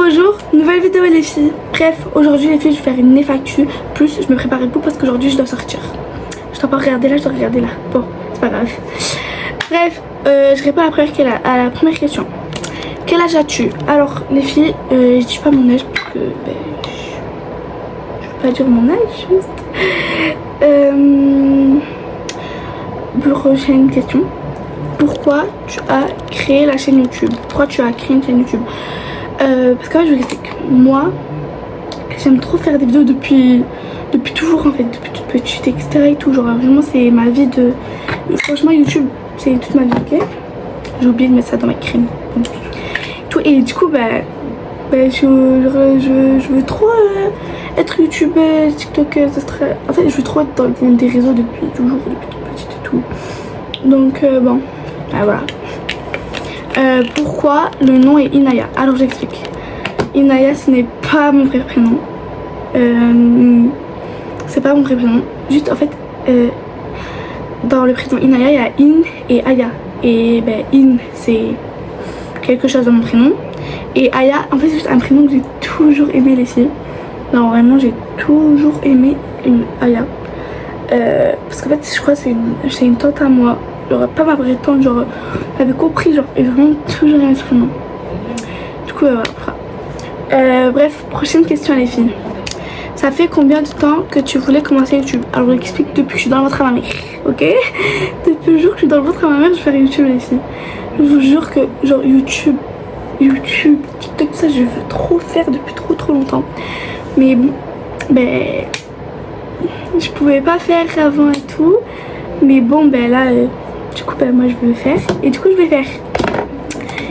bonjour, nouvelle vidéo les filles. Bref, aujourd'hui les filles je vais faire une FAQ. Plus je me prépare et tout parce qu'aujourd'hui je dois sortir. Je dois pas regarder là, je dois regarder là. Bon, c'est pas grave. Bref, je réponds à la première question. Quel âge as-tu? Alors les filles, je dis pas mon âge parce que je veux pas dire mon âge juste. Prochaine question. Pourquoi tu as créé la chaîne YouTube? Pourquoi tu as créé une chaîne YouTube? Parce qu'en fait je vous explique. Moi j'aime trop faire des vidéos depuis toujours en fait, depuis toute petite etc et tout. Genre vraiment c'est ma vie de... Franchement YouTube c'est toute ma vie, ok? J'ai oublié de mettre ça dans ma crème. Tout, et du coup je veux trop être youtubeuse, tiktokeuse, en fait je veux trop être dans le monde des réseaux depuis toujours, depuis toute petite et tout. Donc bon, voilà. Pourquoi le nom est Inaya? Alors j'explique. Inaya ce n'est pas mon vrai prénom. C'est pas mon vrai prénom. Juste en fait dans le prénom Inaya il y a In et Aya. Et In c'est quelque chose de mon prénom. Et Aya en fait c'est juste un prénom que j'ai toujours aimé les filles. Non vraiment j'ai toujours aimé Aya. Parce qu'en fait je crois que c'est une tante à moi. Genre pas ma vraie tante, genre elle avait compris, genre et vraiment toujours aimé ce prénom. Du coup voilà. Bref, prochaine question les filles. Ça fait combien de temps que tu voulais commencer YouTube? Alors je l'explique depuis que je suis dans le ventre à ma mère, ok? Depuis le jour que je suis dans le ventre à ma mère, je fais YouTube les filles. Je vous jure que genre YouTube, TikTok, ça je veux trop faire depuis trop longtemps. Mais bon, je pouvais pas faire avant et tout. Mais bon là, du coup moi je veux le faire. Et du coup je vais faire.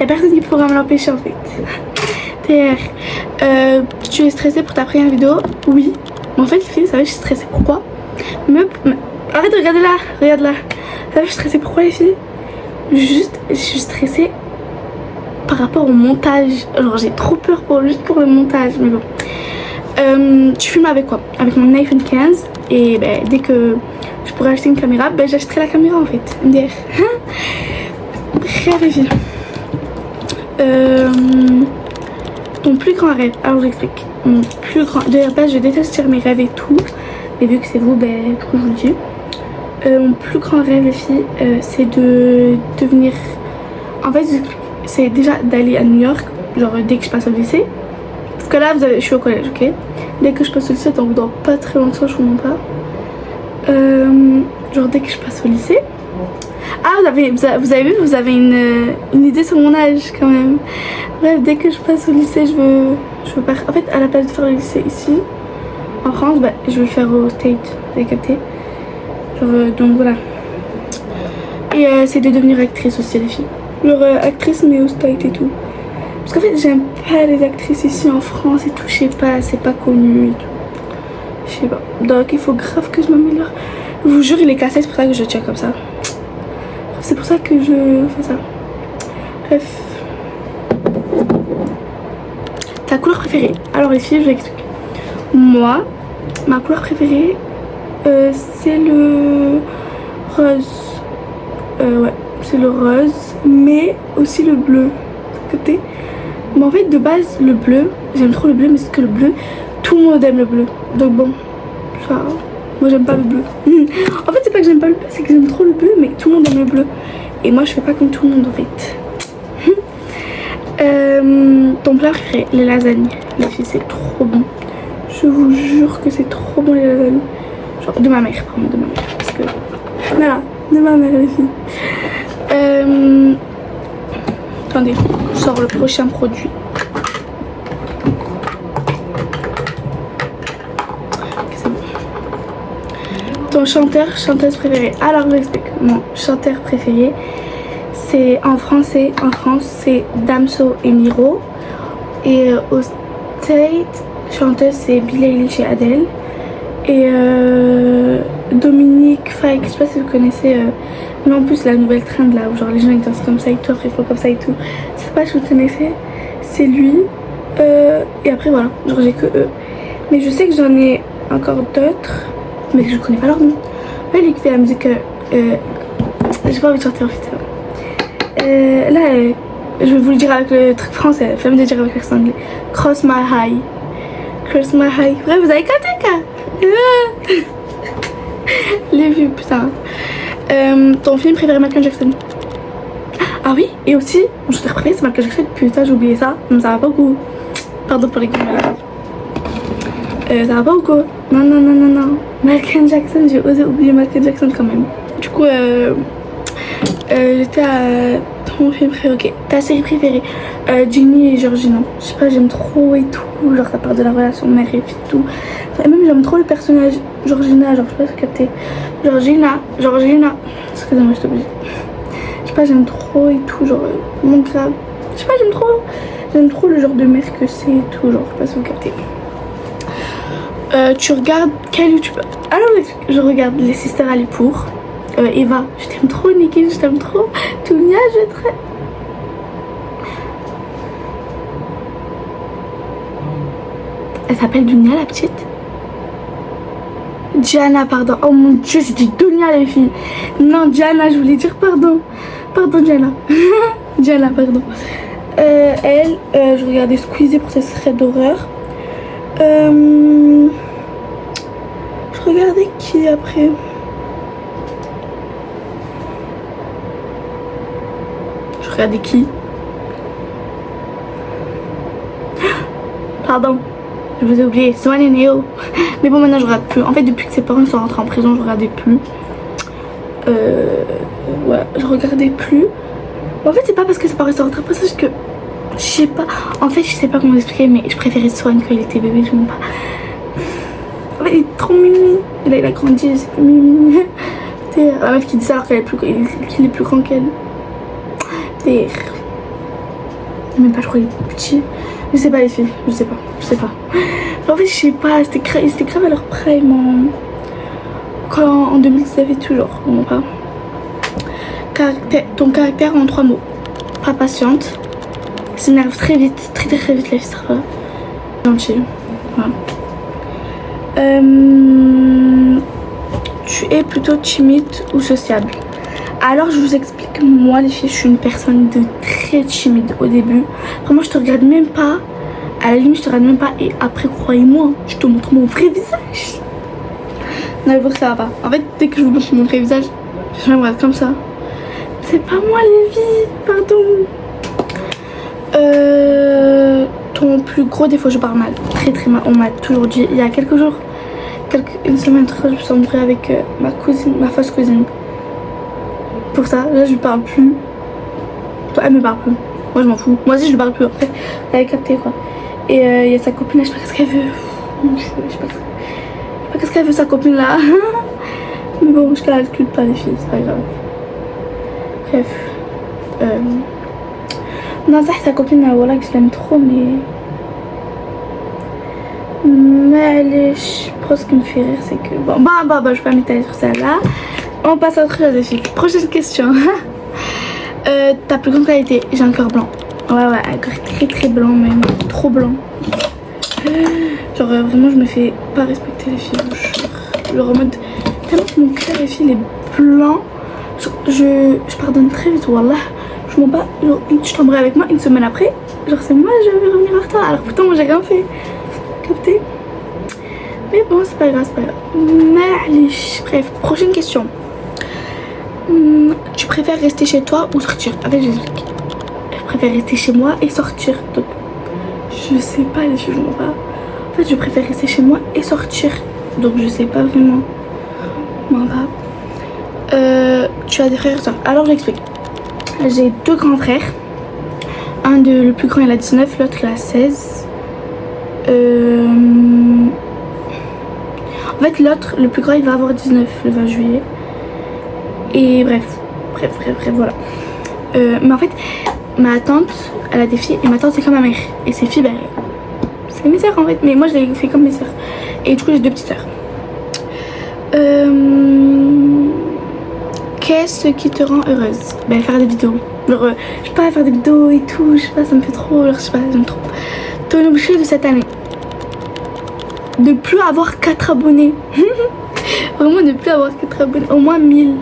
Y a personne qui pourra me l'empêcher en fait. TR. Tu es stressée pour ta première vidéo? Oui. Mais en fait les filles, ça va, je suis stressée. Pourquoi? Arrête de regarder là. Regarde là. Ça va, je suis stressée. Pourquoi les filles? Juste, je suis stressée par rapport au montage. Genre j'ai trop peur juste pour le montage. Mais bon. Tu filmes avec quoi? Avec mon iPhone 15. Et dès que je pourrais acheter une caméra, j'achèterai la caméra en fait. MDR. Bref les filles. Ton plus grand rêve. Alors j'explique. Mon plus grand... De la base je déteste dire mes rêves et tout. Mais vu que c'est vous, du coup je vous le dis. Mon plus grand rêve les filles, c'est de devenir... En fait c'est déjà d'aller à New York. Genre dès que je passe au lycée. Parce que là je suis au collège, ok? Dès que je passe au lycée, donc dans pas très longtemps je vous montre pas. Genre dès que je passe au lycée. Ah vous avez vu, vous avez une idée sur mon âge quand même. Bref, dès que je passe au lycée, je veux pas... En fait à la place de faire le lycée ici en France, je veux le faire au State, vous avez capté? Genre donc voilà. Et c'est de devenir actrice aussi les filles. Genre actrice mais au State et tout. Parce qu'en fait j'aime pas les actrices ici en France et tout, je sais pas, c'est pas connu et tout. Je sais pas, donc il faut grave que je m'améliore. Je vous jure il est cassé, c'est pour ça que je tiens comme ça. C'est pour ça que je fais ça. Bref. Ta couleur préférée? Alors les filles je vous explique. Moi, ma couleur préférée c'est le rose. Ouais, c'est le rose, mais aussi le bleu. Côté. Mais en fait de base le bleu, j'aime trop le bleu, mais c'est que le bleu, tout le monde aime le bleu. Donc bon, ça, moi j'aime pas le bleu. En fait c'est pas que j'aime pas le bleu, c'est que j'aime trop le bleu, mais tout le monde aime le bleu. Et moi je fais pas comme tout le monde en fait. Ton plat préféré? Les lasagnes. Les filles c'est trop bon. Je vous jure que c'est trop bon les lasagnes. Genre de ma mère, pardon, de ma mère. Parce que voilà, de ma mère les filles. Attendez, je sors le prochain produit. C'est bon. Ton chanteuse préférée? Alors je l'explique. Mon chanteur préféré, c'est en France c'est Damso et Miro. Et au State, chanteuse c'est Billie Eilish et Adele. Et Dominique Fike, je sais pas si vous connaissez. Mais en plus la nouvelle trend là où genre les gens ils dansent comme ça et tout, après ils font comme ça et tout. Je sais pas si vous connaissez, c'est lui. Et après voilà, genre j'ai que eux. Mais je sais que j'en ai encore d'autres, mais que je connais pas leur nom. Ouais, lui qui fait la musique, j'ai pas envie de chanter en fait. Là, Je vais vous le dire avec le truc français, flemme de dire avec l'accent anglais. Cross my high. Cross my high. Bref, vous avez capté quoi. Les vues, putain. Ton film préféré Michael Jackson? Ah oui, et aussi, mon chanteur préféré c'est Michael Jackson. Putain, j'ai oublié ça. Mais ça va pas beaucoup. Pardon pour les gros ça va pas beaucoup. Non. Michael Jackson, j'ai osé oublier Michael Jackson quand même. Du coup, j'étais à ton film préféré. Ok, ta série préférée? Ginny et Georgina. Je sais pas, j'aime trop et tout. Genre, ça part de la relation mère et fille et tout. Et même, j'aime trop le personnage Georgina. Genre, je sais pas si capter. Georgina. Excusez-moi, je t'oblige. Je sais pas, j'aime trop et tout. Genre, mon grave. Je sais pas, j'aime trop le genre de mère que c'est et tout. Genre, je sais pas si vous captez. Tu regardes quel youtubeur? Alors, je regarde les Sisters Alipour. Eva, je t'aime trop. Nikki, je t'aime trop. Tounia, je t'aime. Elle s'appelle Dunia la petite? Diana, pardon. Oh mon dieu, je dis Dunia les filles. Non, Diana, je voulais dire pardon. Pardon, Diana. Diana, pardon. Elle, je regardais Squeezie pour ses threads d'horreur. Je regardais qui après? Je regardais qui? Pardon, je vous ai oublié. Swan et Neo. Mais bon, maintenant je regarde plus. En fait, depuis que ses parents sont rentrés en prison, je regardais plus. Voilà, je regardais plus. En fait, c'est pas parce que ses parents sont rentrés en prison, c'est que je sais pas. En fait, je sais pas comment expliquer, mais je préférais Swan quand il était bébé. Je m'en pas. En fait, il est trop mimi. Et là, il a grandi, c'est plus mimi. La meuf qui dit ça alors qu'il est plus grand qu'elle. Et... même pas, je crois qu'il est petit. Je sais pas les filles, je sais pas. En fait, je sais pas, c'était grave à leur prime en 2019 et tout, genre, vraiment pas. Ton caractère en 3 mots. Pas patiente. S'énerve très vite, très vite la fille. Gentille. Voilà. Tu es plutôt timide ou sociable? Alors je vous explique, moi les filles, je suis une personne de très timide au début. Vraiment, je te regarde même pas. À la limite, je te regarde même pas. Et après, croyez-moi, je te montre mon vrai visage. Non, mais ça va pas. En fait, dès que je vous montre mon vrai visage, je me regarde comme ça. C'est pas moi les filles, pardon. Ton plus gros défaut? Je parle mal, très mal. On m'a toujours dit il y a quelques jours, une semaine, je me suis embrouillée avec ma fausse cousine. Pour ça, là je lui parle plus. Toi, elle me parle plus. Moi je m'en fous. Moi aussi je lui parle plus. Après, elle avait capté quoi. Et il y a sa copine là, je sais pas ce qu'elle veut. Je sais pas qu'est-ce qu'elle veut sa copine là. Mais bon, je calcule pas les filles, c'est pas grave. Bref. Non, ça sa copine, voilà que je l'aime trop, mais allez, je pense ce qui me fait rire, c'est que bon, bah, je vais pas m'étaler sur celle-là. On passe à autre chose, les filles. Prochaine question. Ta plus grande qualité? J'ai un cœur blanc. Ouais, un cœur très blanc, même trop blanc. Genre vraiment, je me fais pas respecter les filles. Genre en mode tellement que mon cœur, les filles, il est blanc. Je pardonne très vite, wallah. Je m'en bats. Genre, tu t'embrouilles avec moi une semaine après. Genre, c'est moi, je vais revenir vers toi. Alors pourtant, moi, j'ai rien fait. Capté? Mais bon, c'est pas grave. Bref, prochaine question. Tu préfères rester chez toi ou sortir? En fait, je préfère rester chez moi et sortir. Donc, je sais pas, les filles, je m'en bats. En fait, je préfère rester chez moi et sortir. Donc, je sais pas vraiment. Je m'en bats. Tu as des frères et soeurs? Alors, j'explique. J'ai 2 grands frères. Le plus grand il a 19, l'autre il a 16. En fait l'autre, le plus grand, il va avoir 19 le 20 juillet. Et bref, voilà. Mais en fait, ma tante, elle a des filles et ma tante c'est comme ma mère. Et ses filles, ben, c'est mes sœurs en fait. Mais moi je les fais comme mes sœurs. Et du coup j'ai 2 petites sœurs. Qu'est-ce qui te rend heureuse? Ben faire des vidéos. Genre, je sais pas, faire des vidéos et tout, je sais pas, ça me fait trop, genre, je sais pas, j'aime trop. Ton objectif de cette année? De plus avoir 4 abonnés. Vraiment, de plus avoir 4 abonnés. Au moins 1000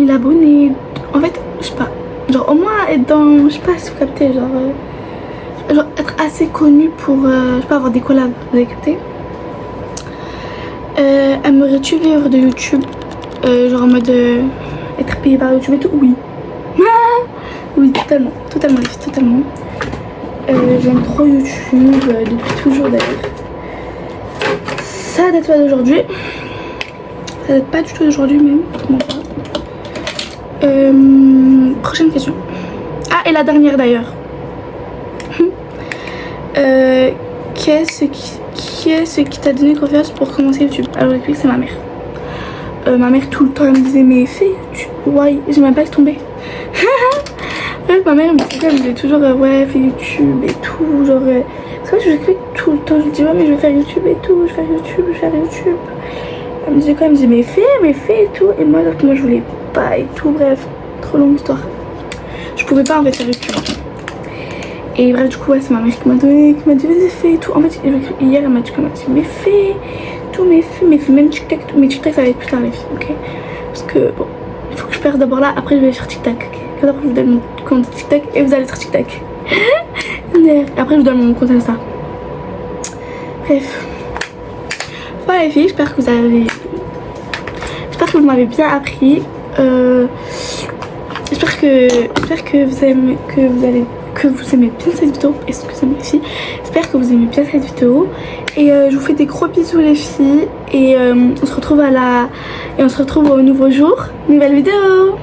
abonnés. En fait, je sais pas. Genre au moins être dans, je sais pas si vous captez, genre être assez connue pour, je sais pas, avoir des collabs, vous avez capté. Aimerais-tu vivre de YouTube, genre en mode être payé par YouTube et tout? Oui. Oui, totalement, totalement. J'aime trop YouTube, depuis toujours d'ailleurs. Ça date pas d'aujourd'hui. Ça date pas du tout d'aujourd'hui même. Prochaine question. Ah, et la dernière d'ailleurs. Qui est ce qui t'a donné confiance pour commencer YouTube? Alors j'explique, c'est ma mère. Ma mère tout le temps elle me disait mais fais YouTube. Ouais, j'ai même pas laissé tomber. Ouais, ma mère elle me disait toujours ouais fais YouTube et tout. Genre parce que moi je j'explique tout le temps. Je dis ouais mais je vais faire YouTube et tout. Je vais faire YouTube. Elle me disait quoi? Elle me disait mais fais et tout. Et moi je voulais pas et tout. Bref, trop longue histoire. Je pouvais pas en fait faire YouTube. Et bref, du coup, ouais, c'est ma mère qui m'a dit vas-y fais et tout. En fait, hier elle m'a dit mais fais tout, mais fais même TikTok. Mais TikTok ça va être plus tard les filles, ok? Parce que bon, il faut que je perce d'abord là, après je vais sur TikTok, ok? Après je vous donne mon compte TikTok et vous allez sur TikTok. Après je vous donne mon compte Insta. Bref. Voilà les filles, j'espère que vous m'avez bien appris. J'espère que vous aimez bien cette vidéo. Excusez-moi les filles. J'espère que vous aimez bien cette vidéo. Et je vous fais des gros bisous les filles. Et on se retrouve au nouveau jour. Nouvelle vidéo.